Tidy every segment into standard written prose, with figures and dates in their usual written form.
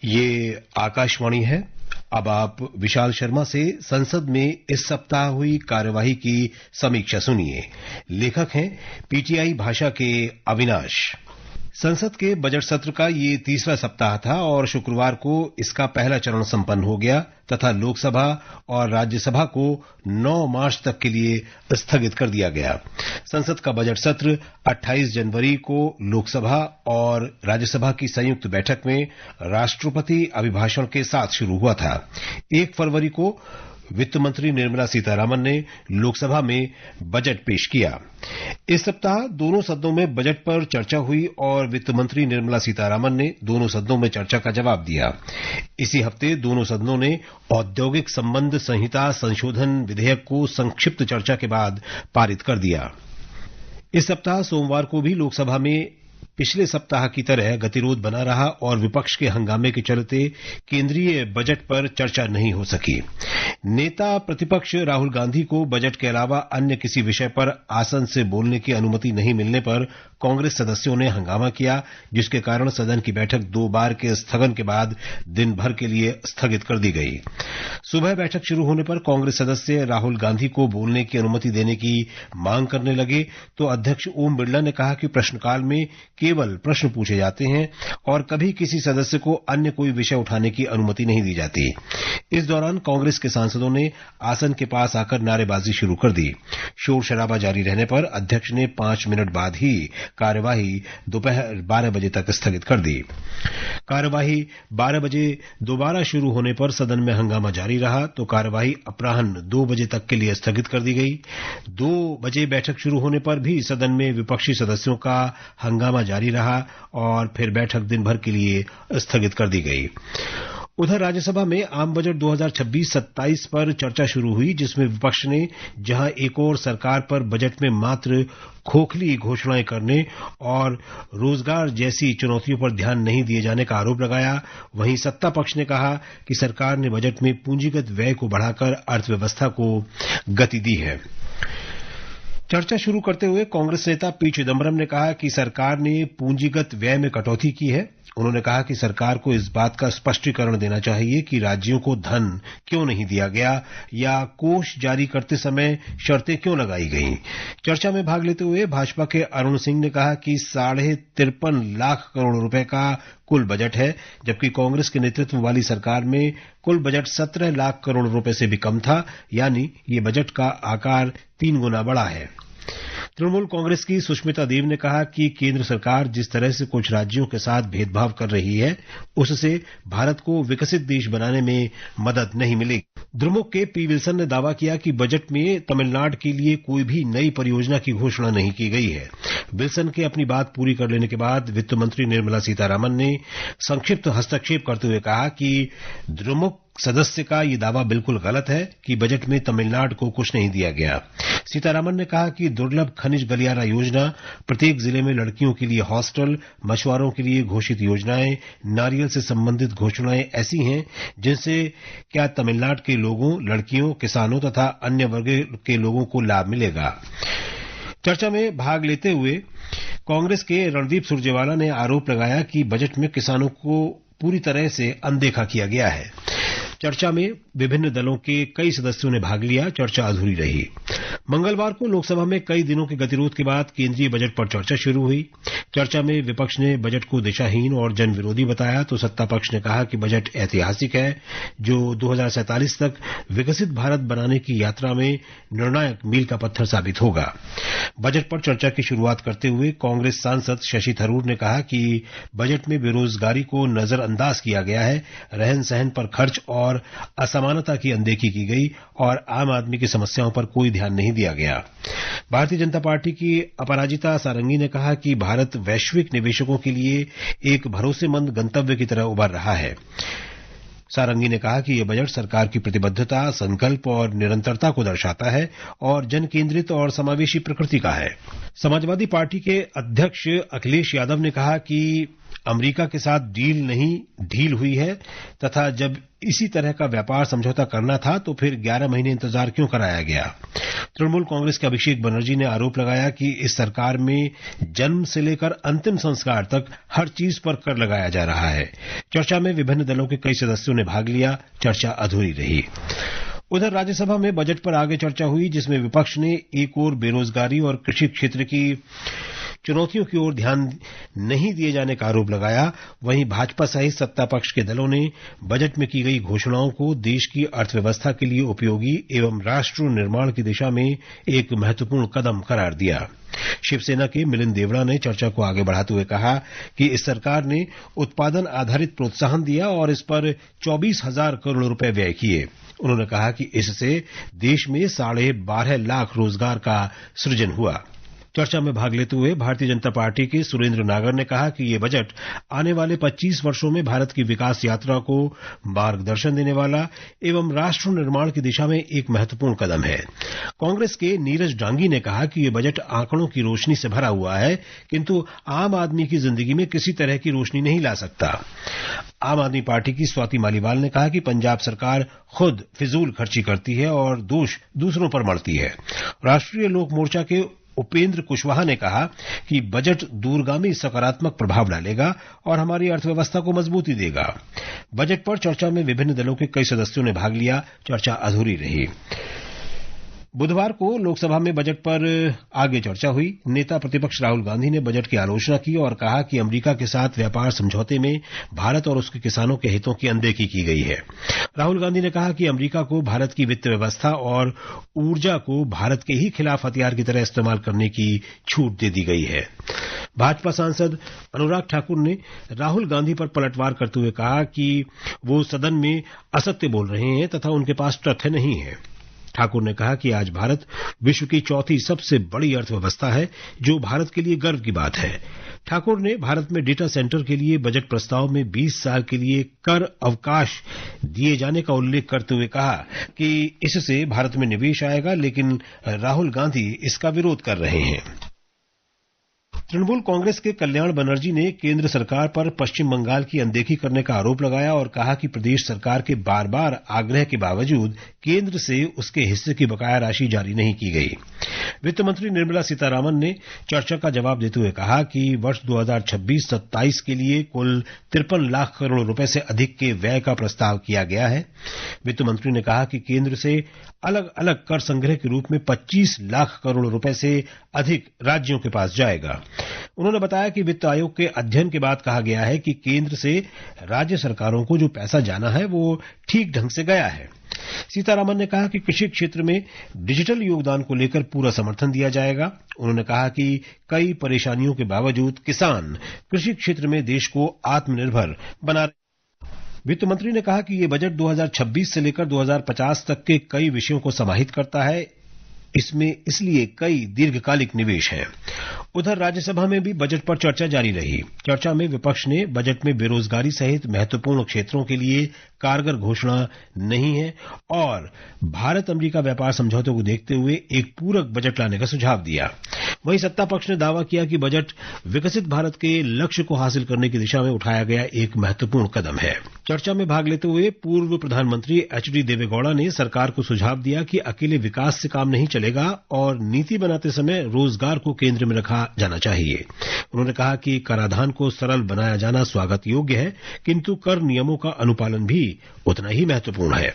ये आकाशवाणी है। अब आप विशाल शर्मा से संसद में इस सप्ताह हुई कार्यवाही की समीक्षा सुनिए। लेखक हैं पीटीआई भाषा के अविनाश। संसद के बजट सत्र का ये तीसरा सप्ताह था और शुक्रवार को इसका पहला चरण संपन्न हो गया तथा लोकसभा और राज्यसभा को 9 मार्च तक के लिए स्थगित कर दिया गया। संसद का बजट सत्र 28 जनवरी को लोकसभा और राज्यसभा की संयुक्त बैठक में राष्ट्रपति अभिभाषण के साथ शुरू हुआ था। 1 फरवरी को वित्त मंत्री निर्मला सीतारामन ने लोकसभा में बजट पेश किया। इस सप्ताह दोनों सदनों में बजट पर चर्चा हुई और वित्त मंत्री निर्मला सीतारामन ने दोनों सदनों में चर्चा का जवाब दिया। इसी हफ्ते दोनों सदनों ने औद्योगिक संबंध संहिता संशोधन विधेयक को संक्षिप्त चर्चा के बाद पारित कर दिया। इस सप्ताह सोमवार को भी लोकसभा में पिछले सप्ताह की तरह गतिरोध बना रहा और विपक्ष के हंगामे के चलते केंद्रीय बजट पर चर्चा नहीं हो सकी। नेता प्रतिपक्ष राहुल गांधी को बजट के अलावा अन्य किसी विषय पर आसन से बोलने की अनुमति नहीं मिलने पर कांग्रेस सदस्यों ने हंगामा किया, जिसके कारण सदन की बैठक 2 बार के स्थगन के बाद दिन भर के लिए स्थगित कर दी गई। सुबह बैठक शुरू होने पर कांग्रेस सदस्य राहुल गांधी को बोलने की अनुमति देने की मांग करने लगे तो अध्यक्ष ओम बिरला ने कहा कि प्रश्नकाल में केवल प्रश्न पूछे जाते हैं और कभी किसी सदस्य को अन्य कोई विषय उठाने की अनुमति नहीं दी जाती। इस दौरान कांग्रेस के सांसदों ने आसन के पास आकर नारेबाजी शुरू कर दी। शोर शराबा जारी रहने पर अध्यक्ष ने 5 मिनट बाद ही कार्यवाही दोपहर 12 बजे तक स्थगित कर दी। कार्यवाही 12 बजे दोबारा शुरू होने पर सदन में हंगामा जारी रहा तो कार्यवाही अपराह्न 2 बजे तक के लिए स्थगित कर दी गई। 2 बजे बैठक शुरू होने पर भी सदन में विपक्षी सदस्यों का हंगामा जारी रहा और फिर बैठक दिन भर के लिए स्थगित कर दी गई। उधर राज्यसभा में आम बजट 2026-27 पर चर्चा शुरू हुई, जिसमें विपक्ष ने जहां एक और सरकार पर बजट में मात्र खोखली घोषणाएं करने और रोजगार जैसी चुनौतियों पर ध्यान नहीं दिए जाने का आरोप लगाया, वहीं सत्ता पक्ष ने कहा कि सरकार ने बजट में पूंजीगत व्यय को बढ़ाकर अर्थव्यवस्था को गति दी है। चर्चा शुरू करते हुए कांग्रेस नेता पी चिदम्बरम ने कहा कि सरकार ने पूंजीगत व्यय में कटौती की है। उन्होंने कहा कि सरकार को इस बात का स्पष्टीकरण देना चाहिए कि राज्यों को धन क्यों नहीं दिया गया या कोष जारी करते समय शर्तें क्यों लगाई गईं। चर्चा में भाग लेते हुए भाजपा के अरुण सिंह ने कहा कि 53.5 लाख करोड़ रुपए का कुल बजट है, जबकि कांग्रेस के नेतृत्व वाली सरकार में कुल बजट 17 लाख करोड़ रुपए से भी कम था, यानी ये बजट का आकार 3 गुना बड़ा है। तृणमूल कांग्रेस की सुष्मिता देव ने कहा कि केंद्र सरकार जिस तरह से कुछ राज्यों के साथ भेदभाव कर रही है, उससे भारत को विकसित देश बनाने में मदद नहीं मिलेगी। द्रमुक के पी विल्सन ने दावा किया कि बजट में तमिलनाडु के लिए कोई भी नई परियोजना की घोषणा नहीं की गई है। विल्सन के अपनी बात पूरी कर लेने के बाद वित्त मंत्री निर्मला सीतारामन ने संक्षिप्त हस्तक्षेप करते हुए कहा कि द्रमुक सदस्य का ये दावा बिल्कुल गलत है कि बजट में तमिलनाडु को कुछ नहीं दिया गया। सीतारामन ने कहा कि दुर्लभ खनिज गलियारा योजना, प्रत्येक जिले में लड़कियों के लिए हॉस्टल, मछुआरों के लिए घोषित योजनाएं, नारियल से संबंधित घोषणाएं ऐसी हैं जिनसे क्या तमिलनाडु के लोगों, लड़कियों, किसानों तथा अन्य वर्ग के लोगों को लाभ मिलेगा। चर्चा में भाग लेते हुए कांग्रेस के रणदीप सुरजेवाला ने आरोप लगाया कि बजट में किसानों को पूरी तरह से अनदेखा किया गया है। चर्चा में विभिन्न दलों के कई सदस्यों ने भाग लिया। चर्चा अधूरी रही। मंगलवार को लोकसभा में कई दिनों के गतिरोध के बाद केंद्रीय बजट पर चर्चा शुरू हुई। चर्चा में विपक्ष ने बजट को दिशाहीन और जन विरोधी बताया तो सत्ता पक्ष ने कहा कि बजट ऐतिहासिक है, जो 2047 तक विकसित भारत बनाने की यात्रा में निर्णायक मील का पत्थर साबित होगा। बजट पर चर्चा की शुरुआत करते हुए कांग्रेस सांसद शशि थरूर ने कहा कि बजट में बेरोजगारी को नजरअंदाज किया गया है, रहन सहन पर खर्च और असमानता की अनदेखी की गई और आम आदमी की समस्याओं पर कोई ध्यान नहीं दिया गया। भारतीय जनता पार्टी की अपराजिता सारंगी ने कहा कि भारत वैश्विक निवेशकों के लिए एक भरोसेमंद गंतव्य की तरह उभर रहा है। सारंगी ने कहा कि यह बजट सरकार की प्रतिबद्धता, संकल्प और निरंतरता को दर्शाता है और जन केंद्रित और समावेशी प्रकृति का है। समाजवादी पार्टी के अध्यक्ष अखिलेश यादव ने कहा कि अमेरिका के साथ डील नहीं ढील हुई है तथा जब इसी तरह का व्यापार समझौता करना था तो फिर 11 महीने इंतजार क्यों कराया गया। तृणमूल कांग्रेस के अभिषेक बनर्जी ने आरोप लगाया कि इस सरकार में जन्म से लेकर अंतिम संस्कार तक हर चीज पर कर लगाया जा रहा है। चर्चा में विभिन्न दलों के कई सदस्यों ने भाग लिया, चर्चा अधूरी रही। उधर राज्यसभा में बजट पर आगे चर्चा हुई, जिसमें विपक्ष ने एक ओर बेरोजगारी और कृषि क्षेत्र की चुनौतियों की ओर ध्यान नहीं दिए जाने का आरोप लगाया। वहीं भाजपा सहित सत्ता पक्ष के दलों ने बजट में की गई घोषणाओं को देश की अर्थव्यवस्था के लिए उपयोगी एवं राष्ट्र निर्माण की दिशा में एक महत्वपूर्ण कदम करार दिया। शिवसेना के मिलिंद देवड़ा ने चर्चा को आगे बढ़ाते हुए कहा कि इस सरकार ने उत्पादन आधारित प्रोत्साहन दिया और इस पर 24,000 करोड़ रुपए व्यय किए। उन्होंने कहा कि इससे देश में 12.5 लाख रोजगार का सृजन हुआ। चर्चा में भाग लेते हुए भारतीय जनता पार्टी के सुरेंद्र नागर ने कहा कि ये बजट आने वाले 25 वर्षों में भारत की विकास यात्रा को मार्गदर्शन देने वाला एवं राष्ट्र निर्माण की दिशा में एक महत्वपूर्ण कदम है। कांग्रेस के नीरज डांगी ने कहा कि ये बजट आंकड़ों की रोशनी से भरा हुआ है, किंतु आम आदमी की जिंदगी में किसी तरह की रोशनी नहीं ला सकता। आम आदमी पार्टी की स्वाति मालीवाल ने कहा कि पंजाब सरकार खुद फिजूल खर्ची करती है और दोष दूसरों पर मढ़ती है। राष्ट्रीय लोक मोर्चा के उपेंद्र कुशवाहा ने कहा कि बजट दूरगामी सकारात्मक प्रभाव डालेगा और हमारी अर्थव्यवस्था को मजबूती देगा। बजट पर चर्चा में विभिन्न दलों के कई सदस्यों ने भाग लिया, चर्चा अधूरी रही। बुधवार को लोकसभा में बजट पर आगे चर्चा हुई। नेता प्रतिपक्ष राहुल गांधी ने बजट की आलोचना की और कहा कि अमेरिका के साथ व्यापार समझौते में भारत और उसके किसानों के हितों की अनदेखी की गई है। राहुल गांधी ने कहा कि अमेरिका को भारत की वित्त व्यवस्था और ऊर्जा को भारत के ही खिलाफ हथियार की तरह इस्तेमाल करने की छूट दे दी गई है। भाजपा सांसद अनुराग ठाकुर ने राहुल गांधी पर पलटवार करते हुए कहा कि वो सदन में असत्य बोल रहे हैं तथा उनके पास तथ्य नहीं है। ठाकुर ने कहा कि आज भारत विश्व की चौथी सबसे बड़ी अर्थव्यवस्था है, जो भारत के लिए गर्व की बात है। ठाकुर ने भारत में डेटा सेंटर के लिए बजट प्रस्ताव में 20 साल के लिए कर अवकाश दिए जाने का उल्लेख करते हुए कहा कि इससे भारत में निवेश आएगा, लेकिन राहुल गांधी इसका विरोध कर रहे हैं। तृणमूल कांग्रेस के कल्याण बनर्जी ने केंद्र सरकार पर पश्चिम बंगाल की अनदेखी करने का आरोप लगाया और कहा कि प्रदेश सरकार के बार बार आग्रह के बावजूद केंद्र से उसके हिस्से की बकाया राशि जारी नहीं की गई। वित्त मंत्री निर्मला सीतारामन ने चर्चा का जवाब देते हुए कहा कि वर्ष 2026-27 के लिए कुल 53 लाख करोड़ रुपए से अधिक के व्यय का प्रस्ताव किया गया है। वित्त मंत्री ने कहा कि केंद्र से अलग अलग कर संग्रह के रूप में 25 लाख करोड़ रुपए से अधिक राज्यों के पास जाएगा। उन्होंने बताया कि वित्त आयोग के अध्ययन के बाद कहा गया है कि केंद्र से राज्य सरकारों को जो पैसा जाना है वो ठीक ढंग से गया है। सीतारामन ने कहा कि कृषि क्षेत्र में डिजिटल योगदान को लेकर पूरा समर्थन दिया जाएगा। उन्होंने कहा कि कई परेशानियों के बावजूद किसान कृषि क्षेत्र में देश को आत्मनिर्भर बना रहे। वित्त मंत्री ने कहा कि ये बजट 2026 से लेकर 2050 तक के कई विषयों को समाहित करता है। इसमें इसलिए कई दीर्घकालिक निवेश हैं। उधर राज्यसभा में भी बजट पर चर्चा जारी रही। चर्चा में विपक्ष ने बजट में बेरोजगारी सहित महत्वपूर्ण क्षेत्रों के लिए कारगर घोषणा नहीं है और भारत अमेरिका व्यापार समझौते को देखते हुए एक पूरक बजट लाने का सुझाव दिया। वहीं सत्ता पक्ष ने दावा किया कि बजट विकसित भारत के लक्ष्य को हासिल करने की दिशा में उठाया गया एक महत्वपूर्ण कदम है। चर्चा में भाग लेते हुए पूर्व प्रधानमंत्री एचडी देवेगौड़ा ने सरकार को सुझाव दिया कि अकेले विकास से काम नहीं चलेगा और नीति बनाते समय रोजगार को केंद्र में रखा जाना चाहिए। उन्होंने कहा कि कराधान को सरल बनाया जाना स्वागत योग्य है, किंतु कर नियमों का अनुपालन भी उतना ही महत्वपूर्ण है।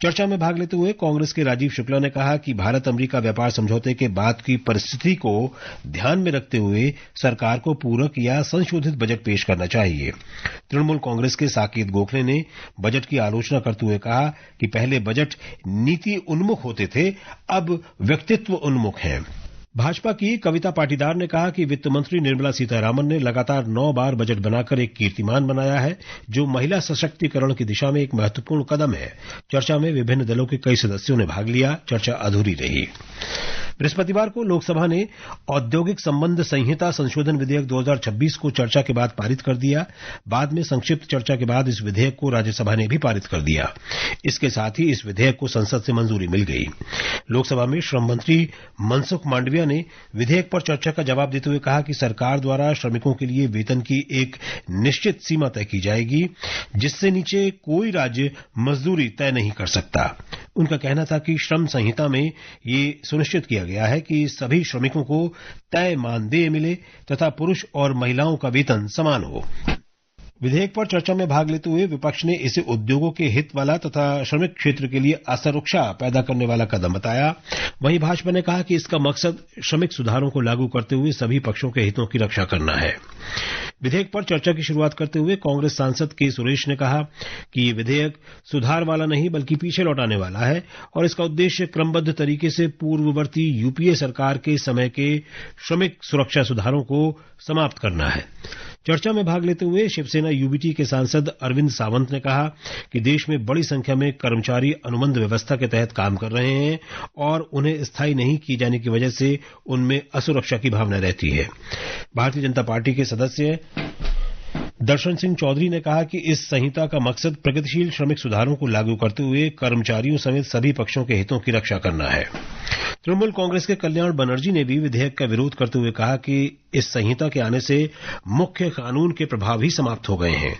चर्चा में भाग लेते हुए कांग्रेस के राजीव शुक्ला ने कहा कि भारत अमेरिका व्यापार समझौते के बाद की परिस्थिति को ध्यान में रखते हुए सरकार को पूरक या संशोधित बजट पेश करना चाहिए। तृणमूल कांग्रेस के साकेत गोखले ने बजट की आलोचना करते हुए कहा कि पहले बजट नीति उन्मुख होते थे, अब व्यक्तित्व उन्मुख हैं। भाजपा की कविता पाटीदार ने कहा कि वित्त मंत्री निर्मला सीतारामन ने लगातार 9 बार बजट बनाकर एक कीर्तिमान बनाया है, जो महिला सशक्तिकरण की दिशा में एक महत्वपूर्ण कदम है। चर्चा में विभिन्न दलों के कई सदस्यों ने भाग लिया, चर्चा अधूरी रही। बृहस्पतिवार को लोकसभा ने औद्योगिक संबंध संहिता संशोधन विधेयक 2026 को चर्चा के बाद पारित कर दिया। बाद में संक्षिप्त चर्चा के बाद इस विधेयक को राज्यसभा ने भी पारित कर दिया। इसके साथ ही इस विधेयक को संसद से मंजूरी मिल गई। लोकसभा में श्रम मंत्री मनसुख मांडविया ने विधेयक पर चर्चा का जवाब देते हुए कहा कि सरकार द्वारा श्रमिकों के लिए वेतन की एक निश्चित सीमा तय की जाएगी, जिससे नीचे कोई राज्य मजदूरी तय नहीं कर सकता। उनका कहना था कि श्रम संहिता में ये सुनिश्चित किया गया है कि सभी श्रमिकों को तय मानदेय मिले तथा पुरुष और महिलाओं का वेतन समान हो। विधेयक पर चर्चा में भाग लेते हुए विपक्ष ने इसे उद्योगों के हित वाला तथा श्रमिक क्षेत्र के लिए असुरक्षा पैदा करने वाला कदम बताया। वहीं भाजपा ने कहा कि इसका मकसद श्रमिक सुधारों को लागू करते हुए सभी पक्षों के हितों की रक्षा करना है। विधेयक पर चर्चा की शुरुआत करते हुए कांग्रेस सांसद के सुरेश ने कहा कि ये विधेयक सुधार वाला नहीं बल्कि पीछे लौटाने वाला है और इसका उद्देश्य क्रमबद्ध तरीके से पूर्ववर्ती यूपीए सरकार के समय के श्रमिक सुरक्षा सुधारों को समाप्त करना है। चर्चा में भाग लेते हुए शिवसेना यूबीटी के सांसद अरविंद सावंत ने कहा कि देश में बड़ी संख्या में कर्मचारी अनुबंध व्यवस्था के तहत काम कर रहे हैं और उन्हें स्थायी नहीं किए जाने की वजह से उनमें असुरक्षा की भावना रहती है। भारतीय जनता पार्टी के सदस्य दर्शन सिंह चौधरी ने कहा कि इस संहिता का मकसद प्रगतिशील श्रमिक सुधारों को लागू करते हुए कर्मचारियों समेत सभी पक्षों के हितों की रक्षा करना है। तृणमूल कांग्रेस के कल्याण बनर्जी ने भी विधेयक का विरोध करते हुए कहा कि इस संहिता के आने से मुख्य कानून के प्रभाव ही समाप्त हो गए हैं।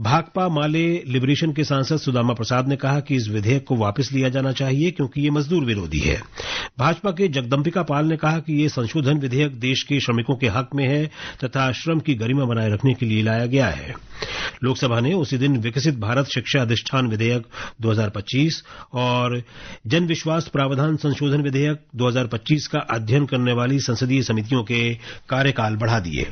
भाकपा माले लिबरेशन के सांसद सुदामा प्रसाद ने कहा कि इस विधेयक को वापस लिया जाना चाहिए क्योंकि ये मजदूर विरोधी है। भाजपा के जगदम्बिका पाल ने कहा कि ये संशोधन विधेयक देश के श्रमिकों के हक में है तथा श्रम की गरिमा बनाए रखने के लिए लाया गया है। लोकसभा ने उसी दिन विकसित भारत शिक्षा अधिष्ठान विधेयक 2025 और जन विश्वास प्रावधान संशोधन विधेयक 2025 का अध्ययन करने वाली संसदीय समितियों के कार्यकाल बढ़ा दिए।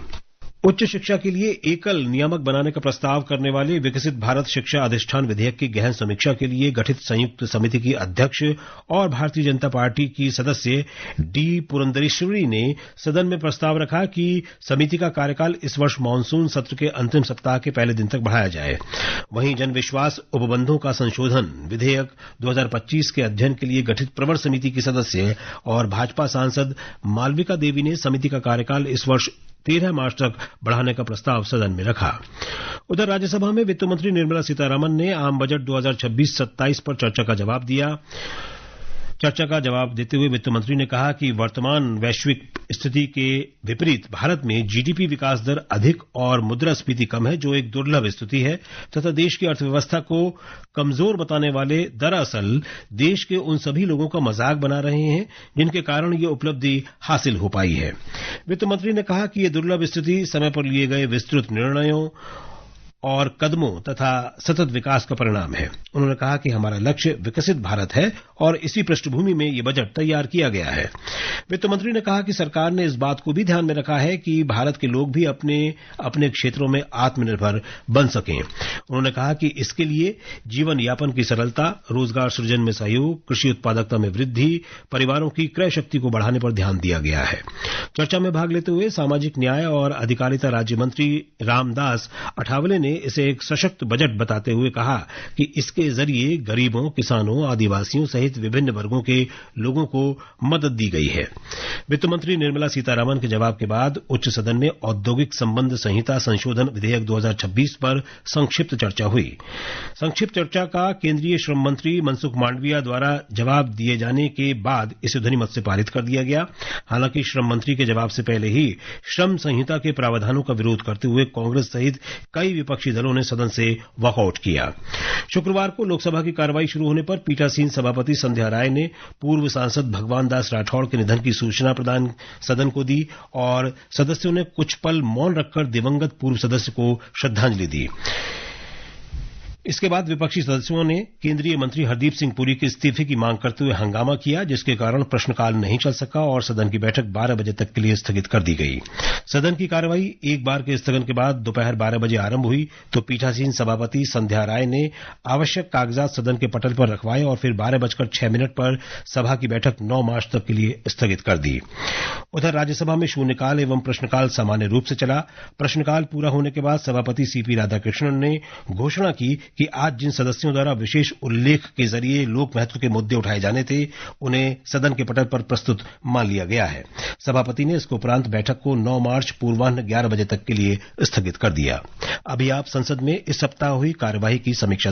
उच्च शिक्षा के लिए एकल नियामक बनाने का प्रस्ताव करने वाले विकसित भारत शिक्षा अधिष्ठान विधेयक की गहन समीक्षा के लिए गठित संयुक्त समिति की अध्यक्ष और भारतीय जनता पार्टी की सदस्य डी पुरंदरेश्वरी ने सदन में प्रस्ताव रखा कि समिति का कार्यकाल इस वर्ष मानसून सत्र के अंतिम सप्ताह के पहले दिन तक बढ़ाया जाए। वहीं जन विश्वास उपबंधों का संशोधन विधेयक 2025 के अध्ययन के लिए गठित प्रवर समिति की सदस्य और भाजपा सांसद मालविका देवी ने समिति का कार्यकाल इस वर्ष 13 मार्च तक बढ़ाने का प्रस्ताव सदन में रखा। उधर राज्यसभा में वित्त मंत्री निर्मला सीतारमण ने आम बजट 2026-27 पर चर्चा का जवाब दिया। चर्चा का जवाब देते हुए वित्त मंत्री ने कहा कि वर्तमान वैश्विक स्थिति के विपरीत भारत में जीडीपी विकास दर अधिक और मुद्रास्फीति कम है, जो एक दुर्लभ स्थिति है तथा देश की अर्थव्यवस्था को कमजोर बताने वाले दरअसल देश के उन सभी लोगों का मजाक बना रहे हैं जिनके कारण ये उपलब्धि हासिल हो पाई है। वित्त मंत्री ने कहा कि ये दुर्लभ स्थिति समय पर लिए गए विस्तृत निर्णयों और कदमों तथा सतत विकास का परिणाम है। उन्होंने कहा कि हमारा लक्ष्य विकसित भारत है और इसी पृष्ठभूमि में ये बजट तैयार किया गया है। वित्त मंत्री ने कहा कि सरकार ने इस बात को भी ध्यान में रखा है कि भारत के लोग भी अपने अपने क्षेत्रों में आत्मनिर्भर बन सकें। उन्होंने कहा कि इसके लिए जीवन यापन की सरलता, रोजगार सृजन में सहयोग, कृषि उत्पादकता में वृद्धि, परिवारों की क्रय शक्ति को बढ़ाने पर ध्यान दिया गया है। चर्चा में भाग लेते हुए सामाजिक न्याय और अधिकारिता राज्य मंत्री रामदास अठावले ने इसे एक सशक्त बजट बताते हुए कहा कि इसके जरिए गरीबों, किसानों, आदिवासियों सहित विभिन्न वर्गों के लोगों को मदद दी गई है। वित्त मंत्री निर्मला सीतारमण के जवाब के बाद उच्च सदन में औद्योगिक संबंध संहिता संशोधन विधेयक 2026 पर संक्षिप्त चर्चा हुई। संक्षिप्त चर्चा का केंद्रीय श्रम मंत्री मनसुख मांडविया द्वारा जवाब दिए जाने के बाद इसे ध्वनिमत से पारित कर दिया गया। हालांकि श्रम मंत्री के जवाब से पहले ही श्रम संहिता के प्रावधानों का विरोध करते हुए कांग्रेस सहित कई विपक्षी दलों ने सदन से वॉकआउट किया। शुक्रवार को लोकसभा की कार्रवाई शुरू होने पर पीठासीन सभापति संध्या राय ने पूर्व सांसद भगवान दास राठौड़ के निधन की सूचना प्रदान सदन को दी और सदस्यों ने कुछ पल मौन रखकर दिवंगत पूर्व सदस्य को श्रद्धांजलि दी। इसके बाद विपक्षी सदस्यों ने केंद्रीय मंत्री हरदीप सिंह पुरी के इस्तीफे की मांग करते हुए हंगामा किया, जिसके कारण प्रश्नकाल नहीं चल सका और सदन की बैठक 12 बजे तक के लिए स्थगित कर दी गई। सदन की कार्रवाई एक बार के स्थगन के बाद दोपहर 12 बजे आरंभ हुई तो पीठासीन सभापति संध्या राय ने आवश्यक कागजात सदन के पटल पर रखवाए और फिर 12:06 पर सभा की बैठक 9 मार्च तक के लिए स्थगित कर दी। उधर राज्यसभा में शून्यकाल एवं प्रश्नकाल सामान्य रूप से चला। प्रश्नकाल पूरा होने के बाद सभापति सीपी राधाकृष्णन ने घोषणा की कि आज जिन सदस्यों द्वारा विशेष उल्लेख के जरिए लोक महत्व के मुद्दे उठाए जाने थे, उन्हें सदन के पटल पर प्रस्तुत मान लिया गया है। सभापति ने इसके उपरांत बैठक को 9 मार्च पूर्वाह्न 11 बजे तक के लिए स्थगित कर दिया। अभी आप संसद में इस सप्ताह हुई कार्यवाही की समीक्षा